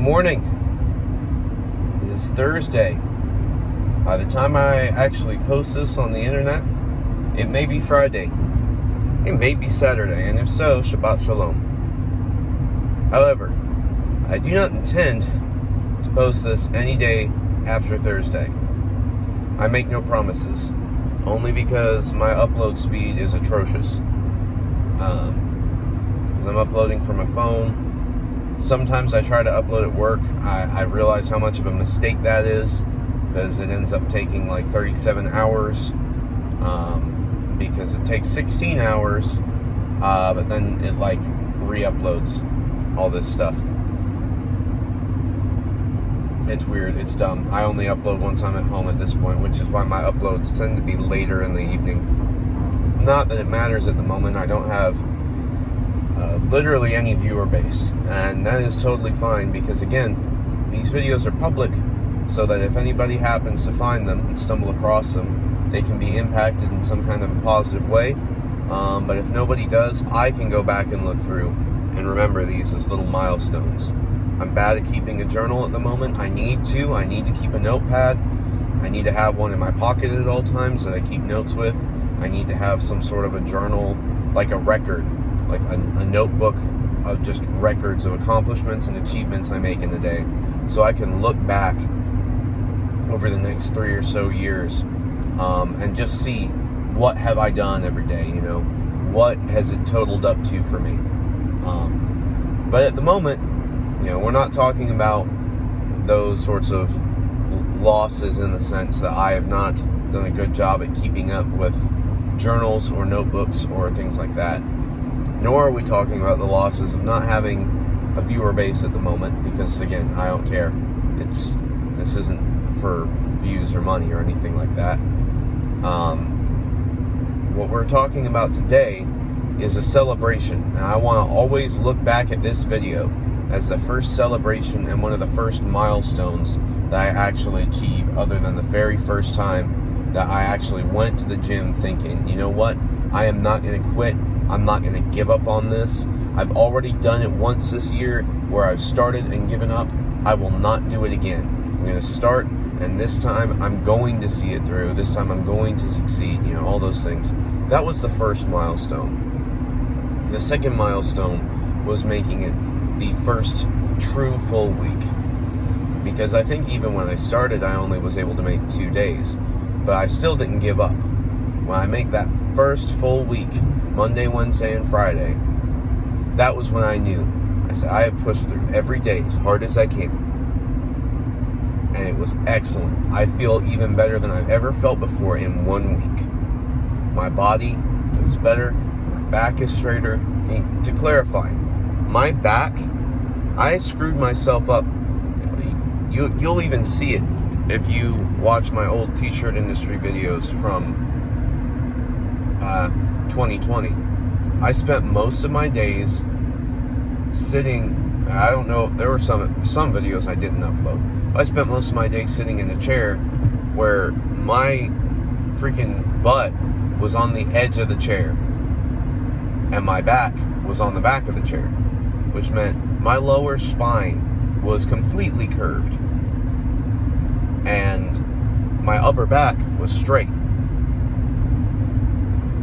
morning. It is Thursday. By the time I actually post this on the internet, it may be Friday. It may be Saturday, and if so, Shabbat Shalom. However, I do not intend to post this any day after Thursday. I make no promises, only because my upload speed is atrocious. Because I'm uploading from a phone. Sometimes I try to upload at work. I realize how much of a mistake that is, because it ends up taking like 37 hours, because it takes 16 hours, but then it like re-uploads all this stuff. It's weird, it's dumb. I only upload once I'm at home at this point, which is why my uploads tend to be later in the evening. Not that it matters at the moment. I don't have literally any viewer base, and that is totally fine, because again, these videos are public, so that if anybody happens to find them and stumble across them, they can be impacted in some kind of a positive way. But if nobody does, I can go back and look through and remember these as little milestones. I'm bad at keeping a journal at the moment. I need to keep a notepad. I need to have one in my pocket at all times that I keep notes with. I need to have some sort of a journal, like a record, like a notebook of just records of accomplishments and achievements I make in a day, so I can look back over the next 3 or so years and just see what have I done every day, what has it totaled up to for me. But at the moment, we're not talking about those sorts of losses in the sense that I have not done a good job at keeping up with journals or notebooks or things like that. Nor are we talking about the losses of not having a viewer base at the moment, because again, I don't care. This isn't for views or money or anything like that. What we're talking about today is a celebration, and I want to always look back at this video as the first celebration and one of the first milestones that I actually achieved, other than the very first time that I actually went to the gym thinking, you know what, I am not going to quit. I'm not going to give up on this. I've already done it once this year where I've started and given up. I will not do it again. I'm going to start, and this time I'm going to see it through. This time I'm going to succeed, all those things. That was the first milestone. The second milestone was making it the first true full week. Because I think even when I started, I only was able to make 2 days. But I still didn't give up. When I make that first full week, Monday, Wednesday, and Friday, that was when I knew. I said, I have pushed through every day as hard as I can. And it was excellent. I feel even better than I've ever felt before in 1 week. My body feels better. My back is straighter. And to clarify, my back, I screwed myself up. You'll even see it if you watch my old t-shirt industry videos from 2020. I spent most of my days sitting. I don't know, there were some videos I didn't upload. I spent most of my day sitting in a chair where my freaking butt was on the edge of the chair and my back was on the back of the chair, which meant my lower spine was completely curved and my upper back was straight,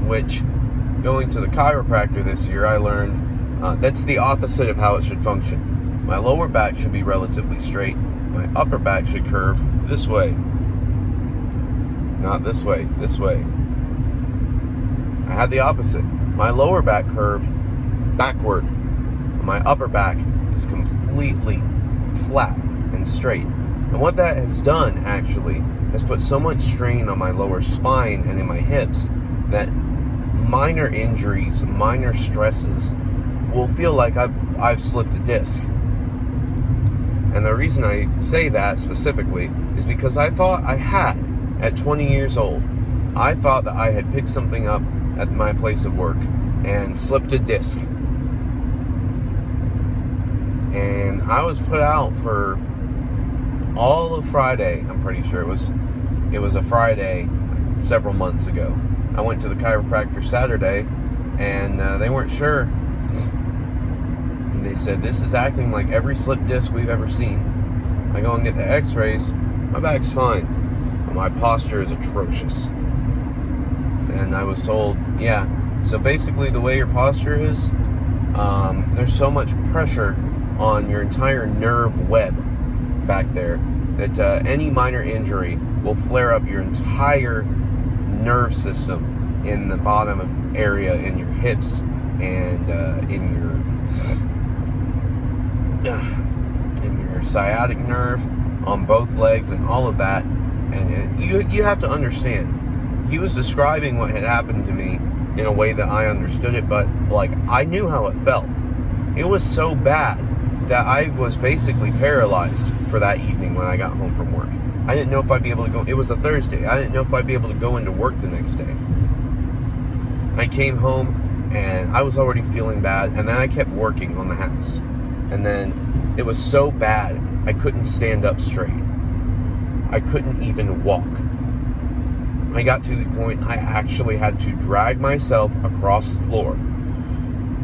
which, going to the chiropractor this year, I learned that's the opposite of how it should function. My lower back should be relatively straight. My upper back should curve this way. Not this way, this way. I had the opposite. My lower back curved backward. My upper back is completely flat and straight. And what that has done, actually, has put so much strain on my lower spine and in my hips that minor injuries, minor stresses will feel like I've slipped a disc. And the reason I say that specifically is because I thought I had, at 20 years old, I thought that I had picked something up at my place of work and slipped a disc. And I was put out for all of Friday. I'm pretty sure it was a Friday several months ago. I went to the chiropractor Saturday, and they weren't sure And they said, this is acting like every slip disc we've ever seen. I go and get the x-rays. My back's fine, but my posture is atrocious. And I was told, yeah, so basically the way your posture is, there's so much pressure on your entire nerve web back there that any minor injury will flare up your entire nerve system in the bottom area, in your hips and in your sciatic nerve on both legs and all of that. And you have to understand, he was describing what had happened to me in a way that I understood it, but like I knew how it felt. It was so bad that I was basically paralyzed for that evening when I got home from work. I didn't know if I'd be able to go. It was a Thursday. I didn't know if I'd be able to go into work the next day. I came home and I was already feeling bad, and then I kept working on the house. And then it was so bad, I couldn't stand up straight. I couldn't even walk. I got to the point I actually had to drag myself across the floor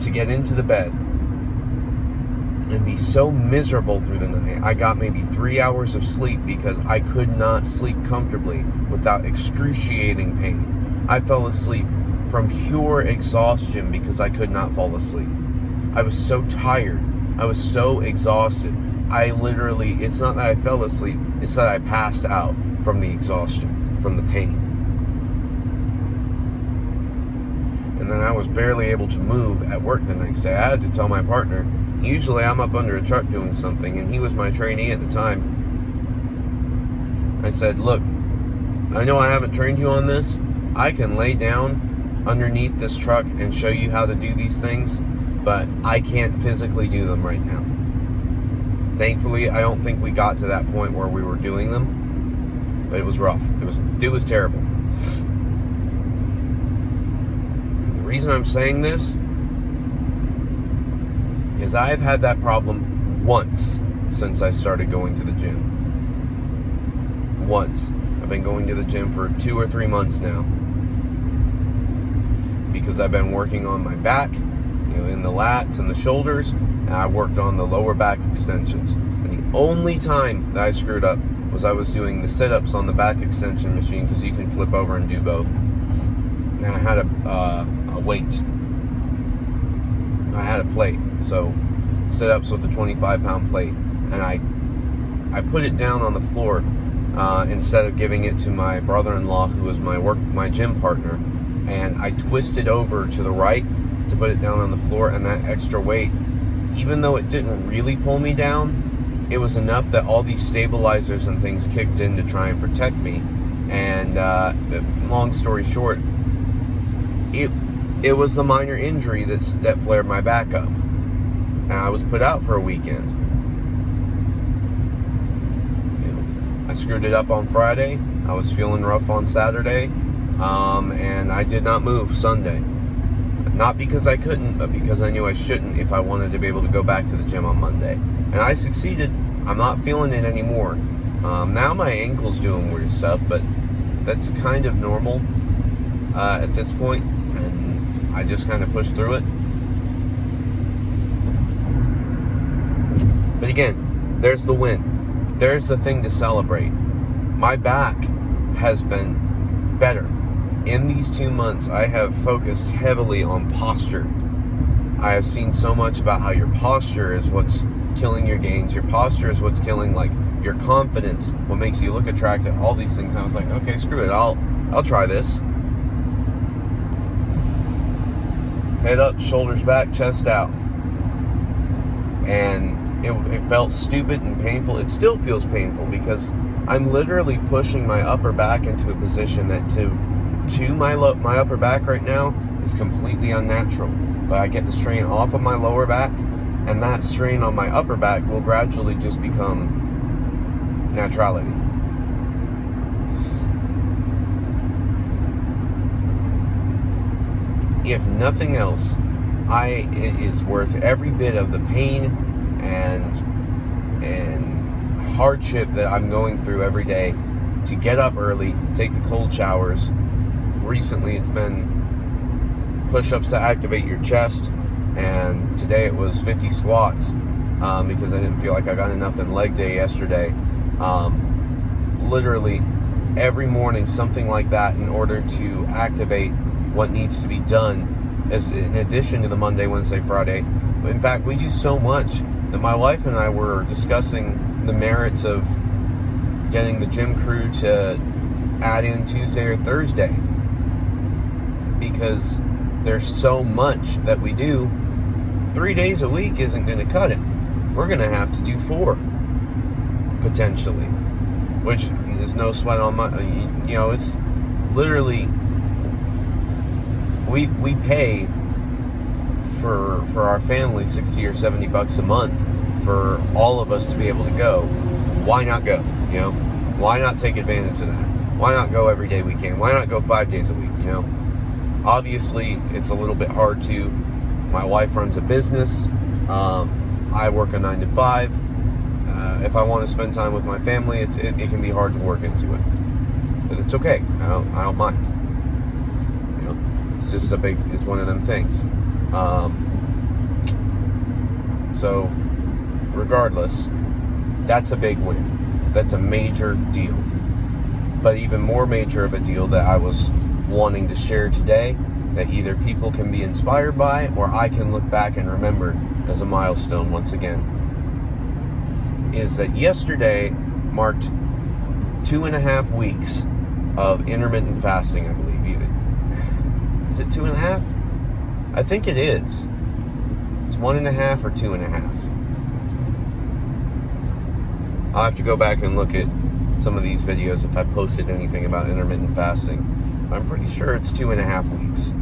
to get into the bed and be so miserable through the night. I got maybe 3 hours of sleep because I could not sleep comfortably without excruciating pain. I fell asleep from pure exhaustion because I could not fall asleep. I was so tired. I was so exhausted. I literally, it's not that I fell asleep, it's that I passed out from the exhaustion, from the pain. And then I was barely able to move at work the next day. I had to tell my partner, usually I'm up under a truck doing something, and he was my trainee at the time. I said, look, I know I haven't trained you on this. I can lay down underneath this truck and show you how to do these things, but I can't physically do them right now. Thankfully, I don't think we got to that point where we were doing them, but it was rough. It was terrible. The reason I'm saying this is I've had that problem once since I started going to the gym. Once. I've been going to the gym for 2 or 3 months now because I've been working on my back, in the lats and the shoulders, and I worked on the lower back extensions. And the only time that I screwed up was I was doing the sit-ups on the back extension machine, because you can flip over and do both. And I had a weight. I had a plate, so sit-ups with a 25-pound plate, and I put it down on the floor instead of giving it to my brother-in-law, who was my gym partner, and I twisted over to the right to put it down on the floor, and that extra weight, even though it didn't really pull me down, it was enough that all these stabilizers and things kicked in to try and protect me. And long story short, it was the minor injury that flared my back up, and I was put out for a weekend. I screwed it up on Friday. I was feeling rough on Saturday, and I did not move Sunday. Not because I couldn't, but because I knew I shouldn't if I wanted to be able to go back to the gym on Monday. And I succeeded. I'm not feeling it anymore. Now my ankle's doing weird stuff, but that's kind of normal at this point, and I just kind of pushed through it. But again, there's the win. There's the thing to celebrate. My back has been better. In these 2 months, I have focused heavily on posture. I have seen so much about how your posture is what's killing your gains. Your posture is what's killing, like, your confidence, what makes you look attractive, all these things. And I was like, okay, screw it. I'll try this. Head up, shoulders back, chest out. And it felt stupid and painful. It still feels painful because I'm literally pushing my upper back into a position that to my upper back right now is completely unnatural. But I get the strain off of my lower back, and that strain on my upper back will gradually just become naturality. If nothing else, it is worth every bit of the pain and hardship that I'm going through every day to get up early, take the cold showers. Recently it's been push-ups to activate your chest and today it was 50 squats because I didn't feel like I got enough in leg day yesterday. Literally every morning something like that in order to activate what needs to be done, as in addition to the Monday, Wednesday, Friday. In fact, we do so much that my wife and I were discussing the merits of getting the gym crew to add in Tuesday or Thursday, because there's so much that we do. 3 days a week isn't going to cut it. We're going to have to do 4 potentially, which is no sweat on my, it's literally, we pay for our family $60 or $70 a month for all of us to be able to go. Why not go? Why not take advantage of that? Why not go every day we can? Why not go 5 days a week? Obviously it's a little bit hard to. My wife runs a business. I work a 9 to 5. If I want to spend time with my family, it can be hard to work into it, but it's okay. I don't mind. It's just it's one of them things. So regardless, that's a big win. That's a major deal. But even more major of a deal that I was wanting to share today, that either people can be inspired by or I can look back and remember as a milestone once again, is that yesterday marked 2.5 weeks of intermittent fasting, I believe. Is it 2.5? I think it is. It's 1.5 or 2.5. I'll have to go back and look at some of these videos if I posted anything about intermittent fasting. I'm pretty sure it's 2.5 weeks.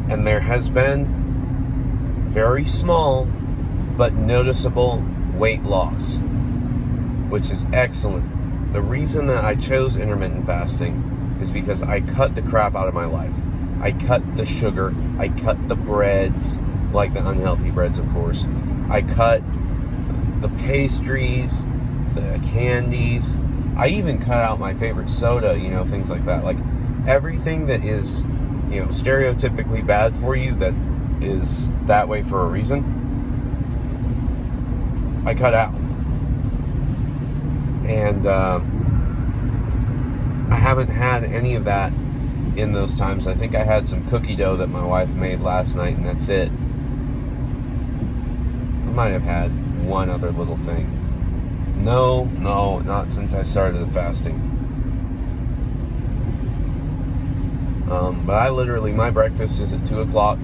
And there has been very small but noticeable weight loss, which is excellent. The reason that I chose intermittent fasting is because I cut the crap out of my life. I cut the sugar, I cut the breads, like the unhealthy breads, of course. I cut the pastries, the candies. I even cut out my favorite soda, things like that. Like everything that is, stereotypically bad for you, that is that way for a reason, I cut out. And I haven't had any of that in those times. I think I had some cookie dough that my wife made last night, and that's it. I might have had one other little thing. No, not since I started the fasting. But I literally, my breakfast is at 2 o'clock.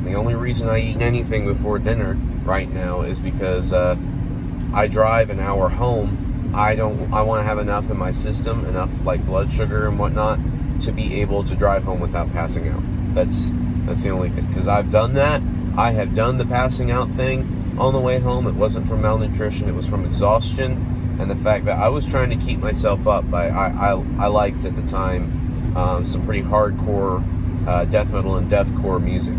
The only reason I eat anything before dinner right now is because I drive an hour home. I want to have enough in my system, enough like blood sugar and whatnot, to be able to drive home without passing out. That's the only thing. Because I've done that. I have done the passing out thing on the way home. It wasn't from malnutrition. It was from exhaustion and the fact that I was trying to keep myself up. I liked at the time some pretty hardcore death metal and deathcore music,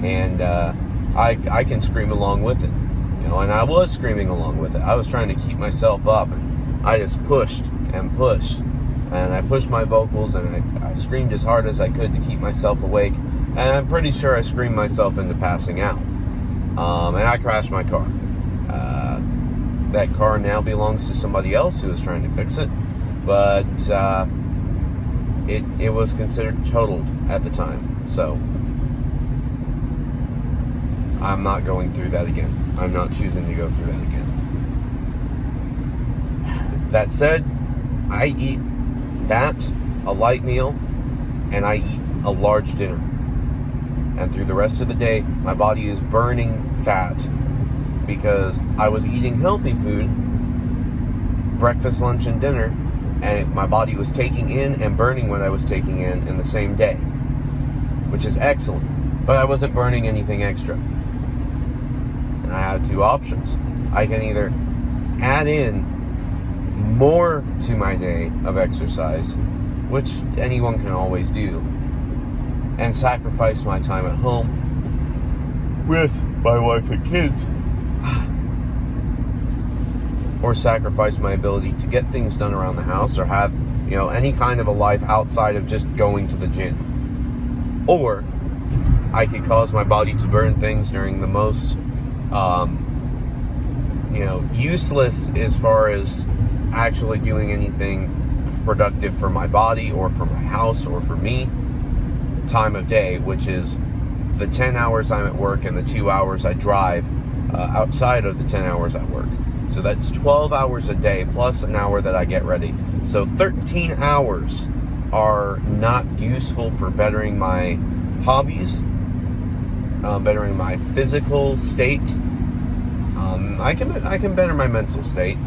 and I can scream along with it, and I was screaming along with it. I was trying to keep myself up, and I just pushed and pushed, and I pushed my vocals, and I screamed as hard as I could to keep myself awake, and I'm pretty sure I screamed myself into passing out, and I crashed my car. That car now belongs to somebody else who was trying to fix it, but it was considered totaled at the time, so I'm not going through that again. I'm not choosing to go through that again. That said, I eat that, a light meal, and I eat a large dinner. And through the rest of the day, my body is burning fat because I was eating healthy food, breakfast, lunch, and dinner, and my body was taking in and burning what I was taking in the same day, which is excellent. But I wasn't burning anything extra. And I had 2 options. I can either add in more to my day of exercise, which anyone can always do, and sacrifice my time at home with my wife and kids, or sacrifice my ability to get things done around the house, or have any kind of a life outside of just going to the gym. Or I could cause my body to burn things during the most, useless as far as actually doing anything productive for my body or for my house or for me, time of day, which is the 10 hours I'm at work and the 2 hours I drive outside of the 10 hours I work. So that's 12 hours a day plus an hour that I get ready. So 13 hours are not useful for bettering my hobbies, bettering my physical state. I can better my mental state,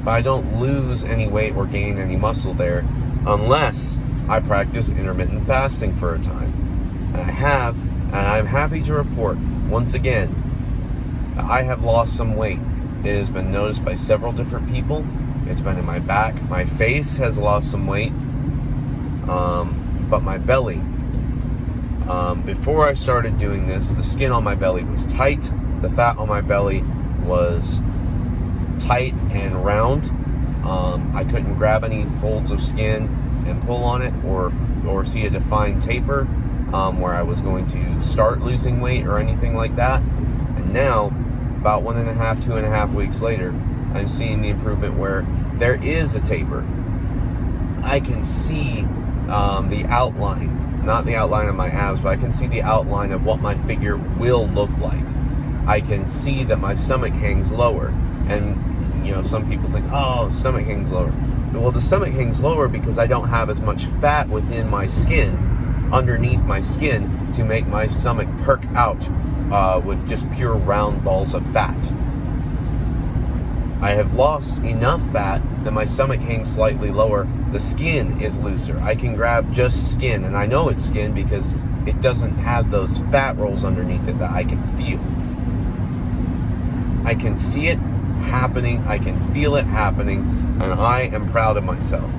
but I don't lose any weight or gain any muscle there unless I practice intermittent fasting for a time. And I have, and I'm happy to report, once again, I have lost some weight. It has been noticed by several different people. It's been in my back. My face has lost some weight, but my belly, before I started doing this, the skin on my belly was tight. The fat on my belly was tight and round. I couldn't grab any folds of skin and pull on it or see a defined taper where I was going to start losing weight or anything like that. And now, about 1.5, 2.5 weeks later, I'm seeing the improvement where there is a taper. I can see the outline, not the outline of my abs, but I can see the outline of what my figure will look like. I can see that my stomach hangs lower. And, some people think, oh, the stomach hangs lower. Well, the stomach hangs lower because I don't have as much fat within my skin, underneath my skin, to make my stomach perk out with just pure round balls of fat. I have lost enough fat that my stomach hangs slightly lower. The skin is looser. I can grab just skin, and I know it's skin because it doesn't have those fat rolls underneath it that I can feel. I can see it happening, I can feel it happening, and I am proud of myself.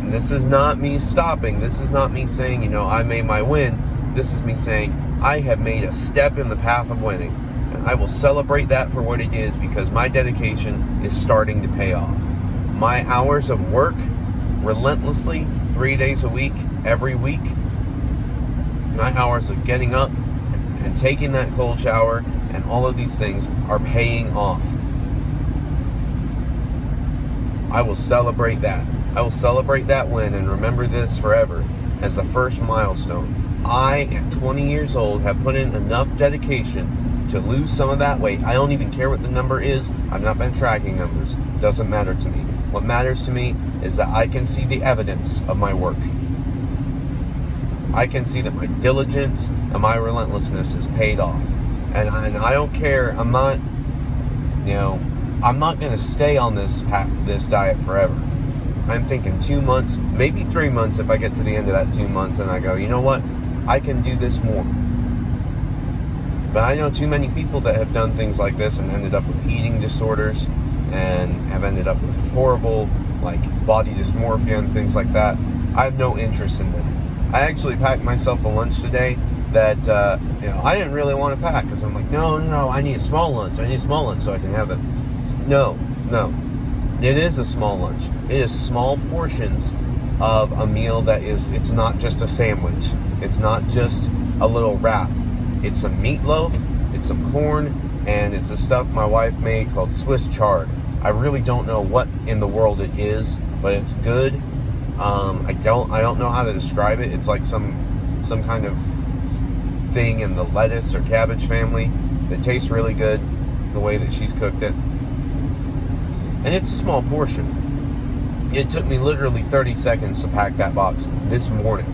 And this is not me stopping. This is not me saying, I made my win. This is me saying, I have made a step in the path of winning. And I will celebrate that for what it is because my dedication is starting to pay off. My hours of work, relentlessly, 3 days a week, every week, my hours of getting up and taking that cold shower and all of these things are paying off. I will celebrate that. I will celebrate that win and remember this forever as the first milestone. I, at 20 years old, have put in enough dedication to lose some of that weight. I don't even care what the number is. I've not been tracking numbers. It doesn't matter to me. What matters to me is that I can see the evidence of my work. I can see that my diligence and my relentlessness has paid off. And I don't care. I'm not going to stay on this diet forever. I'm thinking 2 months, maybe 3 months if I get to the end of that 2 months and I go, you know what? I can do this more. But I know too many people that have done things like this and ended up with eating disorders and have ended up with horrible, body dysmorphia and things like that. I have no interest in them. I actually packed myself a lunch today that, I didn't really want to pack because I'm like, no, I need a small lunch. I need a small lunch so I can have it. No. It is a small lunch. It is small portions of a meal it's not just a sandwich. It's not just a little wrap. It's some meatloaf, it's some corn, and it's the stuff my wife made called Swiss chard. I really don't know what in the world it is, but it's good. I don't know how to describe it. It's like some kind of thing in the lettuce or cabbage family that tastes really good the way that she's cooked it. And it's a small portion. It took me literally 30 seconds to pack that box this morning.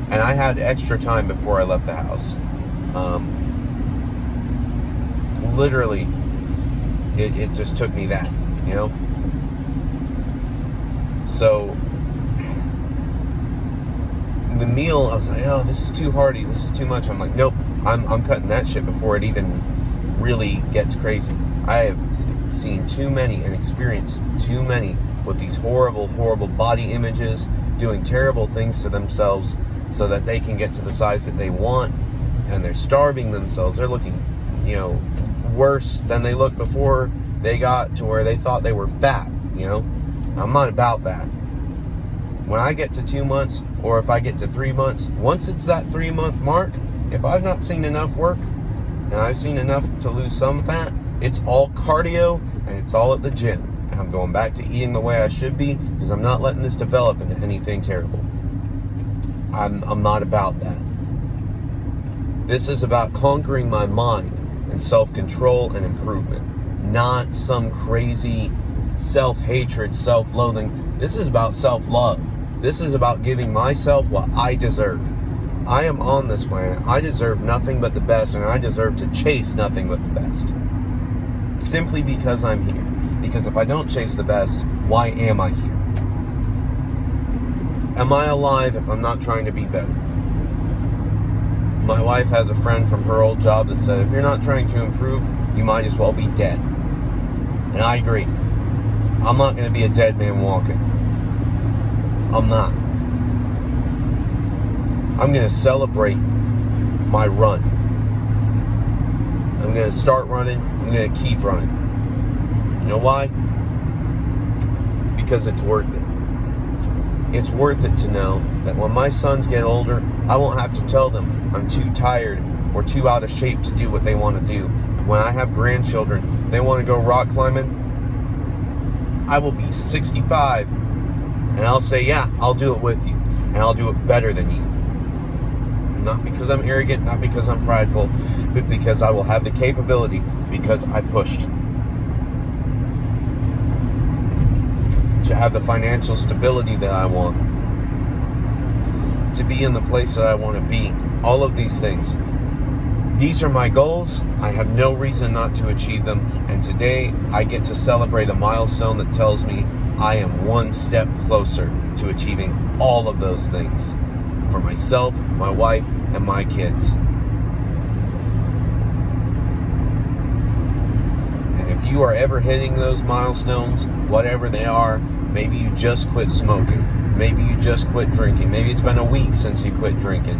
And I had extra time before I left the house. Literally, it just took me that, So, the meal, I was like, oh, this is too hearty, this is too much. I'm like, nope, I'm cutting that shit before it even really gets crazy. I have seen too many and experienced too many with these horrible, horrible body images, doing terrible things to themselves so that they can get to the size that they want, and they're starving themselves. They're looking, worse than they looked before they got to where they thought they were fat, I'm not about that. when I get to 2 months, or if I get to 3 months, once it's that 3-month mark, if I've not seen enough work, and I've seen enough to lose some fat, it's all cardio, and it's all at the gym. And I'm going back to eating the way I should be, because I'm not letting this develop into anything terrible. I'm not about that. This is about conquering my mind and self-control and improvement, not some crazy self-hatred, self-loathing. This is about self-love. This is about giving myself what I deserve. I am on this planet. I deserve nothing but the best, and I deserve to chase nothing but the best. Simply because I'm here. Because if I don't chase the best, why am I here? Am I alive if I'm not trying to be better? My wife has a friend from her old job that said, if you're not trying to improve, you might as well be dead. And I agree. I'm not going to be a dead man walking. I'm not. I'm going to celebrate my run. I'm going to start running. I'm going to keep running. You know why? Because it's worth it. It's worth it to know that when my sons get older, I won't have to tell them I'm too tired or too out of shape to do what they want to do. When I have grandchildren, they want to go rock climbing, I will be 65 and I'll say, yeah, I'll do it with you, and I'll do it better than you. Not because I'm arrogant, not because I'm prideful, but because I will have the capability, because I pushed. To have the financial stability that I want, to be in the place that I want to be, all of these things. These are my goals. I have no reason not to achieve them, and today I get to celebrate a milestone that tells me I am one step closer to achieving all of those things for myself, my wife, and my kids. And if you are ever hitting those milestones, whatever they are, maybe you just quit smoking, maybe you just quit drinking, maybe it's been a week since you quit drinking.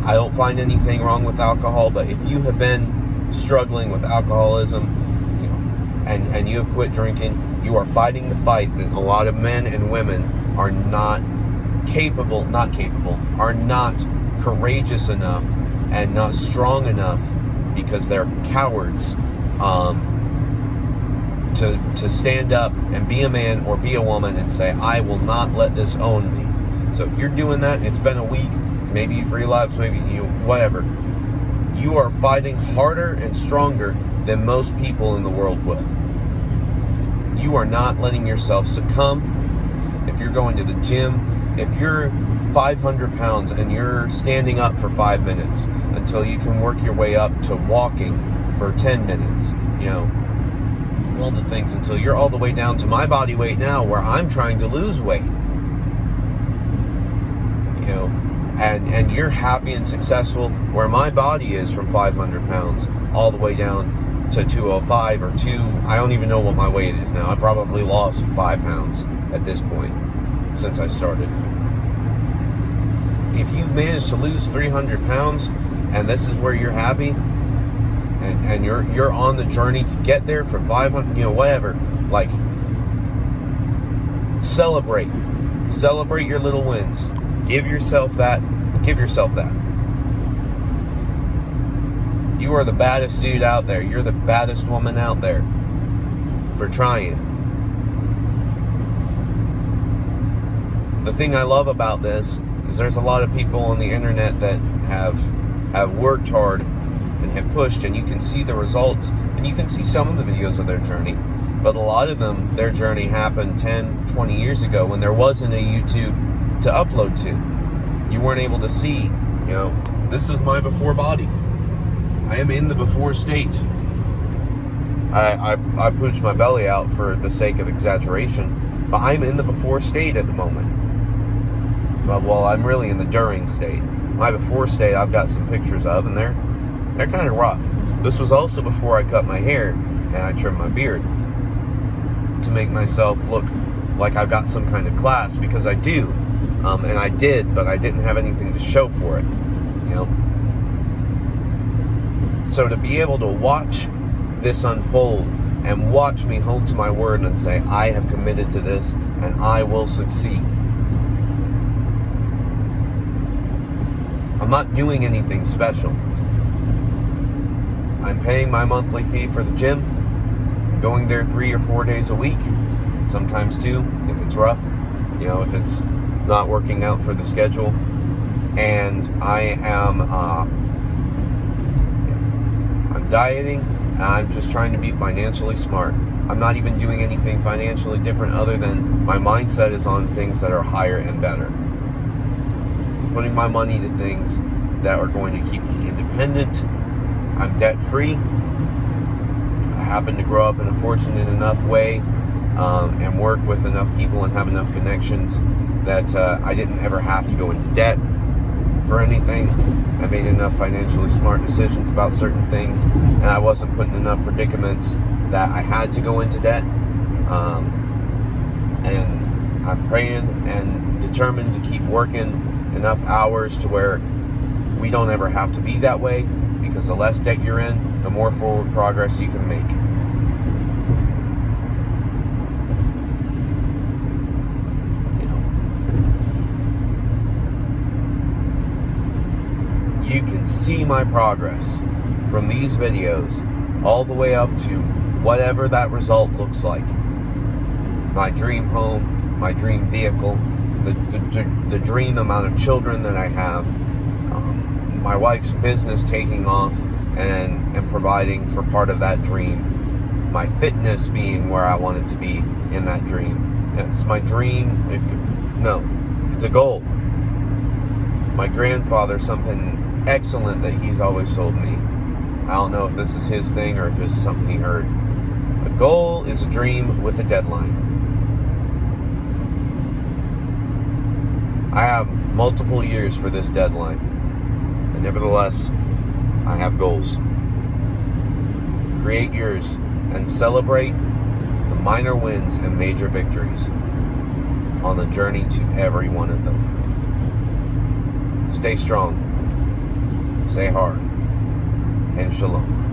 I don't find anything wrong with alcohol, but if you have been struggling with alcoholism, and you have quit drinking, you are fighting the fight that a lot of men and women are not courageous enough and not strong enough, because they're cowards, to stand up and be a man or be a woman and say, I will not let this own me. So if you're doing that, it's been a week, maybe you've relapsed, maybe whatever, you are fighting harder and stronger than most people in the world will. You are not letting yourself succumb. If you're going to the gym, if you're 500 pounds and you're standing up for 5 minutes until you can work your way up to walking for 10 minutes, all the things, until you're all the way down to my body weight now, where I'm trying to lose weight, and you're happy and successful where my body is, from 500 pounds all the way down to 205 or 2, I don't even know what my weight is now. I probably lost 5 pounds at this point since I started. If you've managed to lose 300 pounds and this is where you're happy, and you're on the journey to get there for 500, whatever, like, celebrate your little wins. Give yourself that. You are the baddest dude out there. You're the baddest woman out there for trying. The thing I love about this is there's a lot of people on the internet that have worked hard and have pushed, and you can see the results, and you can see some of the videos of their journey, but a lot of them, their journey happened 10, 20 years ago when there wasn't a YouTube to upload to. You weren't able to see, this is my before body. I am in the before state. I pooched my belly out for the sake of exaggeration, but I'm in the before state at the moment. Well, I'm really in the during state. My before state, I've got some pictures of, and they're kind of rough. This was also before I cut my hair and I trimmed my beard to make myself look like I've got some kind of class, because I do, and I did, but I didn't have anything to show for it. So to be able to watch this unfold and watch me hold to my word and say, I have committed to this, and I will succeed. I'm not doing anything special. I'm paying my monthly fee for the gym, going there 3 or 4 days a week, sometimes 2 if it's rough, if it's not working out for the schedule. And I'm dieting, and I'm just trying to be financially smart. I'm not even doing anything financially different other than my mindset is on things that are higher and better. Putting my money to things that are going to keep me independent. I'm debt-free. I happen to grow up in a fortunate enough way and work with enough people and have enough connections that I didn't ever have to go into debt for anything. I made enough financially smart decisions about certain things, and I wasn't put in enough predicaments that I had to go into debt. And I'm praying and determined to keep working enough hours to where we don't ever have to be that way, because the less debt you're in, the more forward progress you can make. You can see my progress from these videos all the way up to whatever that result looks like. My dream home, my dream vehicle, the dream amount of children that I have, my wife's business taking off and providing for part of that dream, my fitness being where I want it to be in that dream. It's my dream. No, it's a goal. My grandfather, something excellent that he's always told me. I don't know if this is his thing or if it's something he heard. A goal is a dream with a deadline. I have multiple years for this deadline, and nevertheless, I have goals. Create yours and celebrate the minor wins and major victories on the journey to every one of them. Stay strong, stay hard, and shalom.